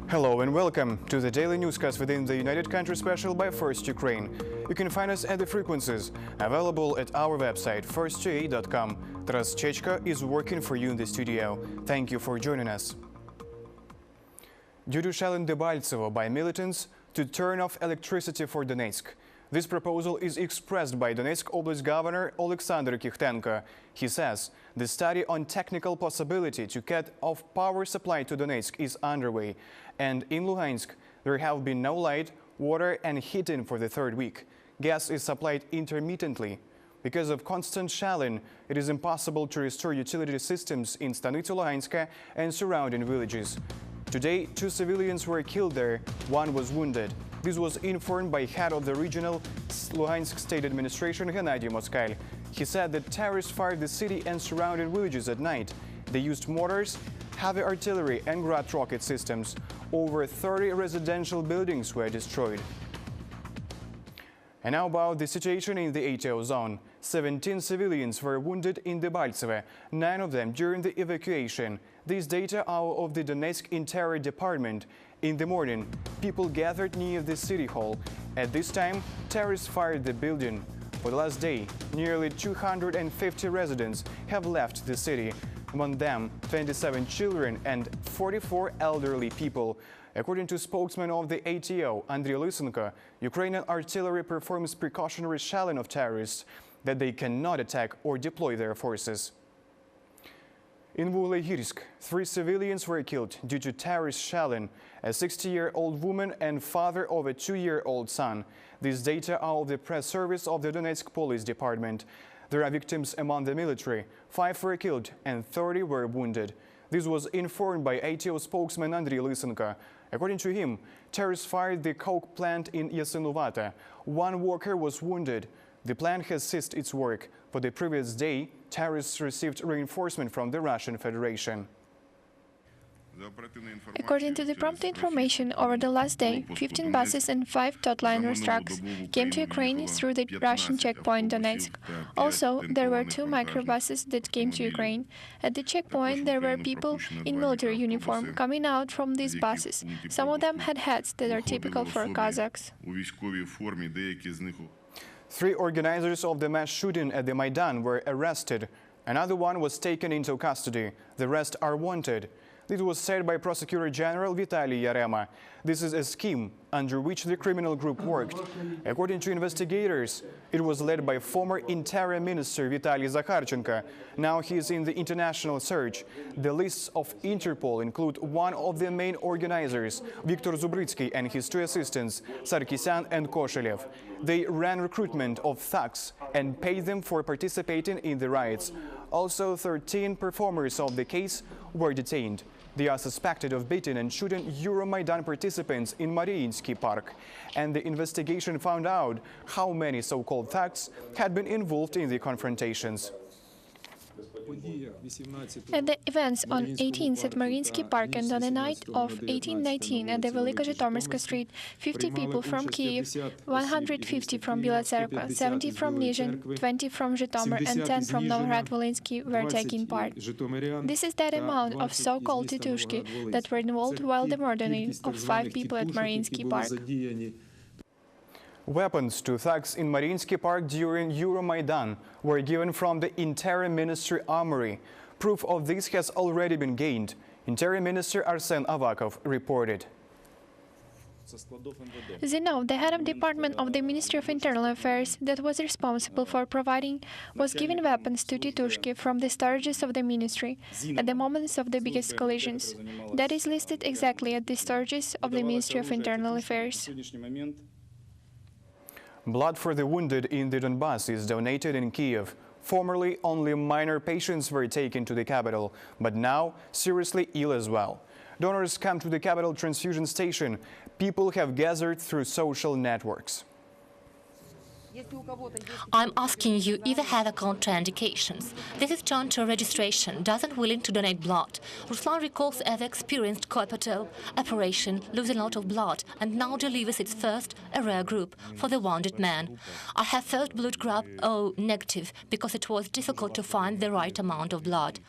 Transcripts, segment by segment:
Hello and welcome to the daily newscast within the United Countries special by First Ukraine. You can find us at the frequencies available at our website firstga.com. Taras Chechka is working for you in the studio. Thank you for joining us. Due to shelling Debaltsevo by militants to turn off electricity for Donetsk, this proposal is expressed by Donetsk Oblast Governor Alexander Kikhtenko. He says the study on technical possibility to cut off power supply to Donetsk is underway, and in Luhansk there have been no light, water and heating for the third week. Gas is supplied intermittently. Because of constant shelling, it is impossible to restore utility systems in Stanitsa Luhanska and surrounding villages. Today, 2 civilians were killed there, 1 was wounded. This was informed by head of the regional Luhansk State Administration, Gennady Moskal. He said that terrorists fired the city and surrounding villages at night. They used mortars, heavy artillery and Grad rocket systems. Over 30 residential buildings were destroyed. And now about the situation in the ATO zone. 17 civilians were wounded in Debaltsevo, 9 of them during the evacuation. These data are of the Donetsk Interior Department. In the morning, people gathered near the city hall. At this time, terrorists fired the building. For the last day, nearly 250 residents have left the city. Among them, 27 children and 44 elderly people. According to spokesman of the ATO, Andriy Lysenko, Ukrainian artillery performs precautionary shelling of terrorists that they cannot attack or deploy their forces. In Vuhlegirsk, 3 civilians were killed due to terrorist shelling, a 60-year-old woman and father of a 2-year-old son. These data are of the press service of the Donetsk Police Department. There are victims among the military. 5 were killed and 30 were wounded. This was informed by ATO spokesman Andriy Lysenko. According to him, terrorists fired the coke plant in Yasinuvata. 1 worker was wounded. The plant has ceased its work. For the previous day, terrorists received reinforcement from the Russian Federation. According to the prompt information, over the last day, 15 buses and 5 Totliner trucks came to Ukraine through the Russian checkpoint Donetsk. Also, there were 2 microbuses that came to Ukraine. At the checkpoint, there were people in military uniform coming out from these buses. Some of them had hats that are typical for Kazakhs. 3 organizers of the mass shooting at the Maidan were arrested. Another one was taken into custody. The rest are wanted. This was said by Prosecutor General Vitaly Yarema. This is a scheme under which the criminal group worked. According to investigators, it was led by former Interior Minister Vitaly Zakharchenko. Now he is in the international search. The lists of Interpol include one of the main organizers, Viktor Zubrytsky, and his 2 assistants, Sarkisyan and Koshelev. They ran recruitment of thugs and paid them for participating in the riots. Also, 13 performers of the case were detained. They are suspected of beating and shooting Euromaidan participants in Mariinsky Park. And the investigation found out how many so-called thugs had been involved in the confrontations. At the events on 18th at Mariinsky Park and on the night of 18-19 at the Velika-Zhytomyrska Street, 50 people from Kiev, 150 from Bila Tserkva, 70 from Nizhyn, 20 from Zhytomyr and 10 from Novgorod-Volhynsky were taking part. This is that amount of so-called titushki that were involved while the murdering of 5 people at Mariinsky Park. Weapons to thugs in Mariinsky Park during Euromaidan were given from the Interior Ministry armory. Proof of this has already been gained. Interior Minister Arsen Avakov reported. Zinov, the head of department of the Ministry of Internal Affairs that was responsible for providing, was giving weapons to Titushki from the storages of the ministry at the moments of the biggest collisions. That is listed exactly at the storages of the Ministry of Internal Affairs. Blood for the wounded in the Donbass is donated in Kiev. Formerly, only minor patients were taken to the capital, but now seriously ill as well. Donors come to the capital transfusion station. People have gathered through social networks. I'm asking you if you have a contraindications. This is turned to registration, doesn't willing to donate blood. Ruslan recalls ever experienced cooperative operation, losing a lot of blood, and now delivers its first, a rare group, for the wounded man. I have first blood group O negative because it was difficult to find the right amount of blood.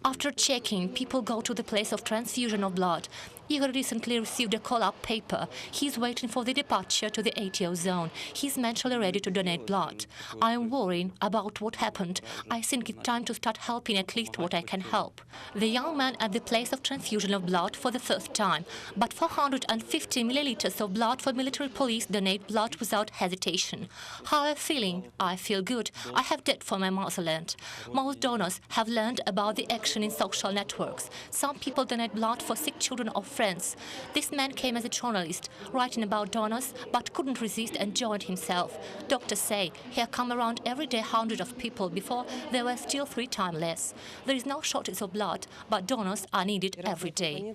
After checking, people go to the place of transfusion of blood. Igor recently received a call-up paper. He's waiting for the departure to the ATO zone. He's mentally ready to donate blood. I'm worrying about what happened. I think it's time to start helping at least what I can help. The young man at the place of transfusion of blood for the first time. But 450 milliliters of blood for military police donate blood without hesitation. How am I feeling? I feel good. I have debt for my motherland. Most donors have learned about the action in social networks. Some people donate blood for sick children or friends. This man came as a journalist, writing about donors, but couldn't resist and joined himself. Doctors say here come around every day hundreds of people. Before there were still 3 times less. There is no shortage of blood, but donors are needed every day.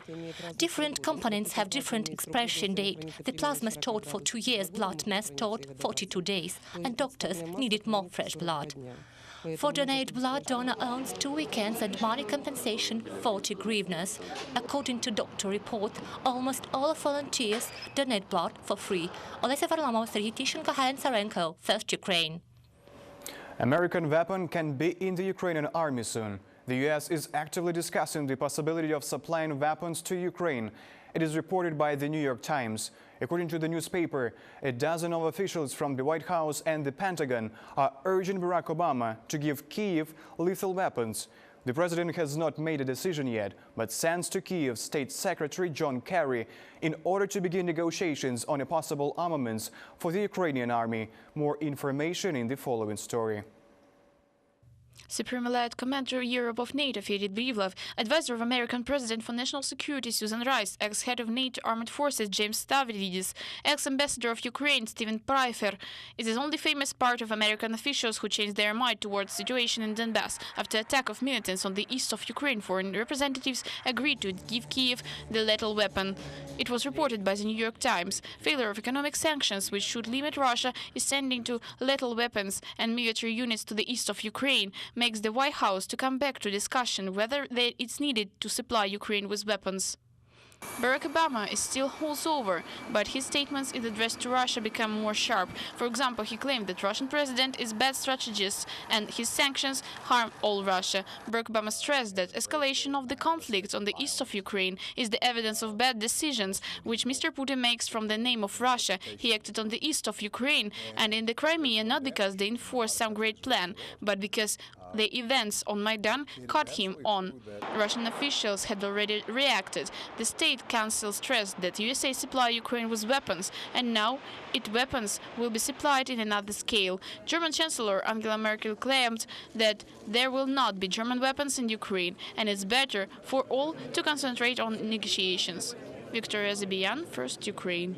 Different components have different expiration date. The plasma stored for 2 years, blood mass stored 42 days, and doctors needed more fresh blood. For donate blood, donor owns 2 weekends and money compensation 40 hryvnias. According to doctor report, almost all volunteers donate blood for free. Olesya Varlamov, Sergei Tishenko, Helen Sarenko, First Ukraine. American weapon can be in the Ukrainian army soon. The U.S. is actively discussing the possibility of supplying weapons to Ukraine. It is reported by the New York Times. According to the newspaper, a dozen of officials from the White House and the Pentagon are urging Barack Obama to give Kyiv lethal weapons. The president has not made a decision yet, but sends to Kyiv State Secretary John Kerry in order to begin negotiations on a possible armaments for the Ukrainian army. More information in the following story. Supreme Allied Commander Europe of NATO Fyodor Brivlov, advisor of American President for National Security Susan Rice, ex-head of NATO Armed Forces James Stavridis, ex-ambassador of Ukraine Stephen Pryfer, is the only famous part of American officials who changed their mind towards the situation in Donbass after attack of militants on the east of Ukraine. Foreign representatives agreed to give Kyiv the lethal weapon. It was reported by the New York Times. Failure of economic sanctions, which should limit Russia, is sending to lethal weapons and military units to the east of Ukraine, makes the White House to come back to discussion whether it's needed to supply Ukraine with weapons. Barack Obama is still holds over, but his statements in address to Russia become more sharp. For example, he claimed that Russian president is bad strategist and his sanctions harm all Russia. Barack Obama stressed that escalation of the conflict on the east of Ukraine is the evidence of bad decisions which Mr. Putin makes from the name of Russia. He acted on the east of Ukraine and in the Crimea not because they enforced some great plan, but because the events on Maidan caught him on. Russian officials had already reacted. The State Council stressed that USA supply Ukraine with weapons, and now its weapons will be supplied in another scale. German Chancellor Angela Merkel claimed that there will not be German weapons in Ukraine, and it's better for all to concentrate on negotiations. Victoria Zabian, First Ukraine.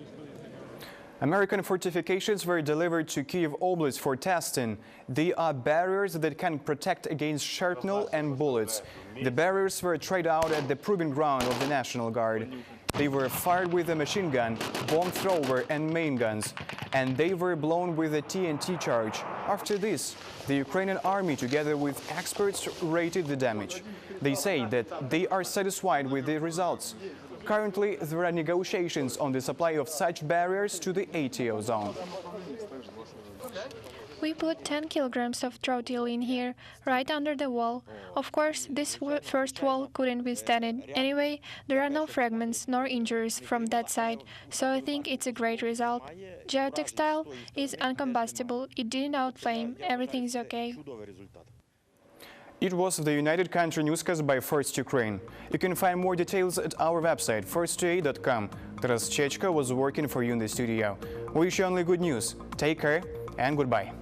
American fortifications were delivered to Kyiv Oblast for testing. They are barriers that can protect against shrapnel and bullets. The barriers were tried out at the proving ground of the National Guard. They were fired with a machine gun, bomb thrower and main guns, and they were blown with a TNT charge. After this, the Ukrainian army, together with experts, rated the damage. They say that they are satisfied with the results. Currently, there are negotiations on the supply of such barriers to the ATO zone. We put 10 kilograms of trotil in here, right under the wall. Of course, this first wall couldn't withstand it. Anyway, there are no fragments nor injuries from that side, so I think it's a great result. Geotextile is uncombustible, it didn't outflame, everything is okay. It was the United Country newscast by First Ukraine. You can find more details at our website, first2a.com. Taras Chechko was working for you in the studio. We wish you only good news. Take care and goodbye.